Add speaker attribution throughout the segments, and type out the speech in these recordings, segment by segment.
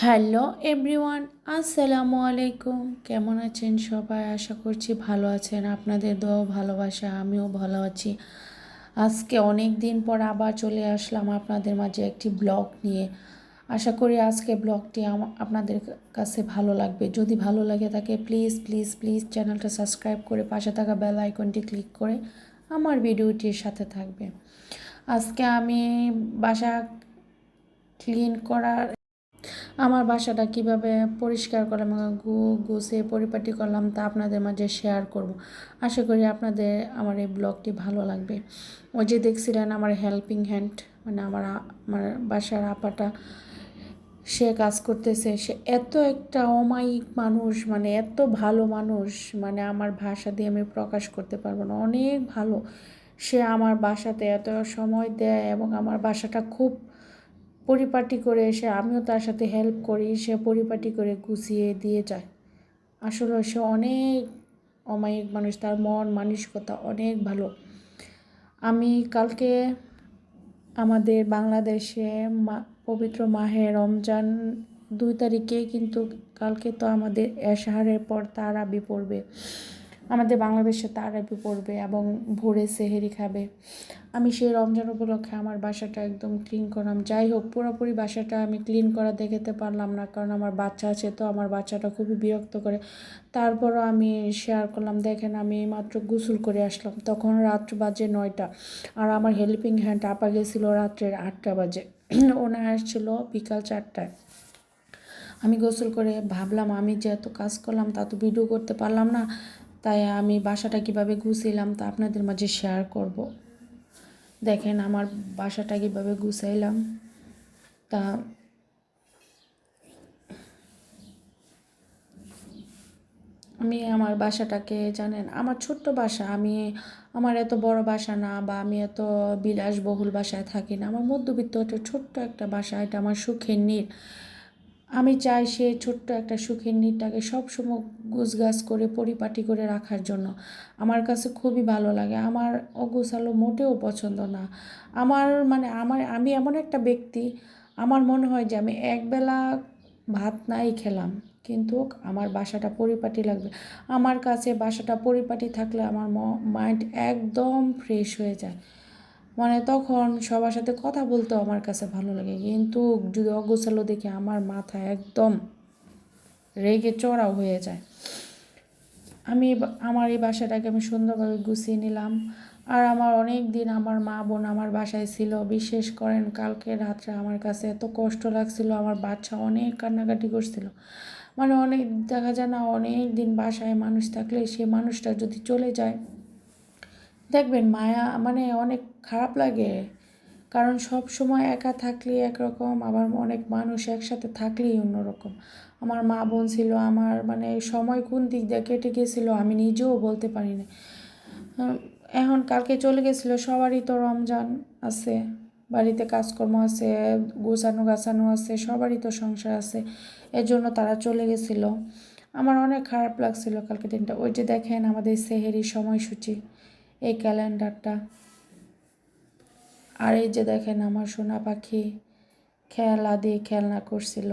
Speaker 1: Hello everyone, আসসালামু আলাইকুম। কেমন আছেন সবাই? আশা করছি ভালো আছেন। আপনাদের দোয়া ভালোবাসা আমিও ভালো আছি। আজকে অনেক দিন পর আবার চলে আসলাম আপনাদের মাঝে একটি ব্লগ নিয়ে। আশা করি আজকে ব্লগটি আপনাদের কাছে ভালো লাগবে। যদি ভালো লাগে থাকে প্লিজ প্লিজ প্লিজ চ্যানেলটা সাবস্ক্রাইব করে পাশে থাকা বেল আইকনটি ক্লিক করে আমার ভিডিওটির সাথে থাকবে। আজকে আমি বাসা ক্লিন করার আমার বাসাটা কিভাবে পরিষ্কার করলাম, গুছিয়ে পরিপাটি করলাম তা আপনাদের মাঝে শেয়ার করব। আশা করি আপনাদের আমার এই ব্লগটি ভালো লাগবে। ওই যে দেখছিলেন আমার হেল্পিং হ্যান্ড, মানে আমার বাসার আপাটা, সে কাজ করতেছে। সে এত একটা অমায়িক মানুষ, মানে এত ভালো মানুষ, মানে আমার ভাষা দিয়ে আমি প্রকাশ করতে পারবো না। অনেক ভালো। সে আমার বাসাতে এত সময় দেয় এবং আমার বাসাটা খুব পরিপাটি করে এসে আমিও তার সাথে হেল্প করি, সে পরিপাটি করে গুছিয়ে দিয়ে যায়। আসলে সে অনেক অমায়িক মানুষ, তার মন মানসিকতা অনেক ভালো। আমি কালকে আমাদের বাংলাদেশে পবিত্র মাহে রমজান 2 তারিখে, কিন্তু কালকে তো আমাদের এশারের পর তারাবি পড়বে, আমাদের বাংলাদেশে তারাবি পড়বে এবং ভোরে সেহেরি খাবে। আমি সেই রমজান উপলক্ষে আমার বাসাটা একদম ক্লিন করলাম। যাই হোক, পুরোপুরি বাসাটা আমি ক্লিন করা দেখাতে পারলাম না, কারণ আমার বাচ্চা আছে, তো আমার বাচ্চাটা খুবই বিরক্ত করে। তারপরও আমি শেয়ার করলাম। দেখেন, আমি মাত্র গোসল করে আসলাম, তখন রাত্র বাজে 9টা, আর আমার হেল্পিং হ্যান্ড আপা গেছিলো রাত্রের 8টা বাজে, ওনার আসছিল বিকাল 4টায়। আমি গোসল করে ভাবলাম আমি যেহেতু কাজ করলাম তা তো ভিডিও করতে পারলাম না, তাই আমি বাসাটা কিভাবে গুছিলাম তা আপনাদের মাঝে শেয়ার করব। দেখেন আমার বাসাটা কীভাবে গুছাইলাম তা। আমি আমার বাসাটাকে জানেন, আমার ছোট্ট বাসা, আমার এত বড় বাসা না, বা আমি এত বিলাসবহুল বাসায় থাকি না। আমার মধ্যবিত্ত একটা ছোট্ট একটা বাসা, এটা আমার সুখের নীড়। আমি চাই সেই ছোট্ট একটা সুখের নীড়টাকে সবসময় গুছগাছ করে পরিপাটি করে রাখার জন্য। আমার কাছে খুবই ভালো লাগে। আমার অগোছালো মোটেও পছন্দ না। আমি এমন একটা ব্যক্তি, আমার মনে হয় যে আমি একবেলা ভাত নাই খেলাম, কিন্তু আমার বাসাটা পরিপাটি লাগবে। আমার কাছে বাসাটা পরিপাটি থাকলে আমার মাইন্ড একদম ফ্রেশ হয়ে যায়, মানে তখন সবার সাথে কথা বলতেও আমার কাছে ভালো লাগে। কিন্তু যদি অগোছালো দেখে আমার মাথা একদম রেগে চড়াও হয়ে যায়। আমার এই বাসাটাকে আমি সুন্দরভাবে গুছিয়ে নিলাম। আর আমার অনেক দিন আমার মা বোন আমার বাসায় ছিল। বিশেষ করেন কালকে রাত্রে আমার কাছে এত কষ্ট লাগছিল, আমার বাচ্চা অনেক কান্নাকাটি করছিল। মানে অনেক দেখা যায় না, অনেক দিন বাসায় মানুষ থাকলে সে মানুষটা যদি চলে যায়, দেখবেন মায়া, মানে অনেক খারাপ লাগে। কারণ সব সময় একা থাকলে একরকম, আবার অনেক মানুষ একসাথে থাকলেই অন্যরকম। আমার মা বোন ছিল, আমার মানে সময় কোন দিক দিয়ে কেটে গেছিলো আমি নিজেও বলতে পারি না। এখন কালকে চলে গেছিলো, সবারই তো রমজান আছে, বাড়িতে কাজকর্ম আছে, গোছানো গাছানো আছে, সবারই তো সংসার আছে, এর জন্য তারা চলে গেছিলো। আমার অনেক খারাপ লাগছিল কালকে দিনটা। ওই যে দেখেন আমাদের সেহেরির সময়সূচি, এই ক্যালেন্ডারটা। আর এই যে দেখেন আমার সোনা পাখি খেলা দিয়ে খেলনা করছিল।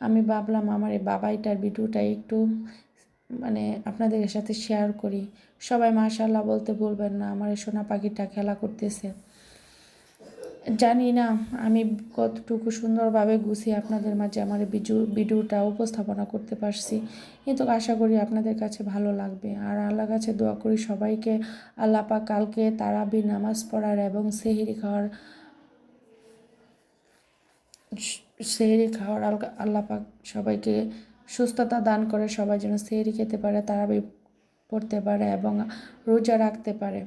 Speaker 1: আমি ভাবলাম আমার এই বাবাইটার ভিডিওটা একটু মানে আপনাদের সাথে শেয়ার করি। সবাই মাশাআল্লাহ বলতে ভুলবেন না, আমার এই সোনা পাখিটা খেলা করতেছে। জানি না আমি কতটুকু সুন্দরভাবে গুছিয়ে আপনাদের মাঝে আমার ভিডিওটা উপস্থাপনা করতে পারছি, কিন্তু আশা করি আপনাদের কাছে ভালো লাগবে। আর আল্লাহর কাছে দোয়া করি সবাইকে আল্লাহ পাক কালকে তারাবি নামাজ পড়ার এবং সেহরি খাওয়ার আল্লাহ পাক সবাইকে সুস্থতা দান করে, সবাই যেন সেহরি খেতে পারে, তারাবি পড়তে পারে এবং রোজা রাখতে পারে।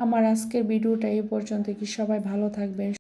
Speaker 1: আমার আজকের ভিডিওটা এই পর্যন্ত। কি সবাই ভালো থাকবেন।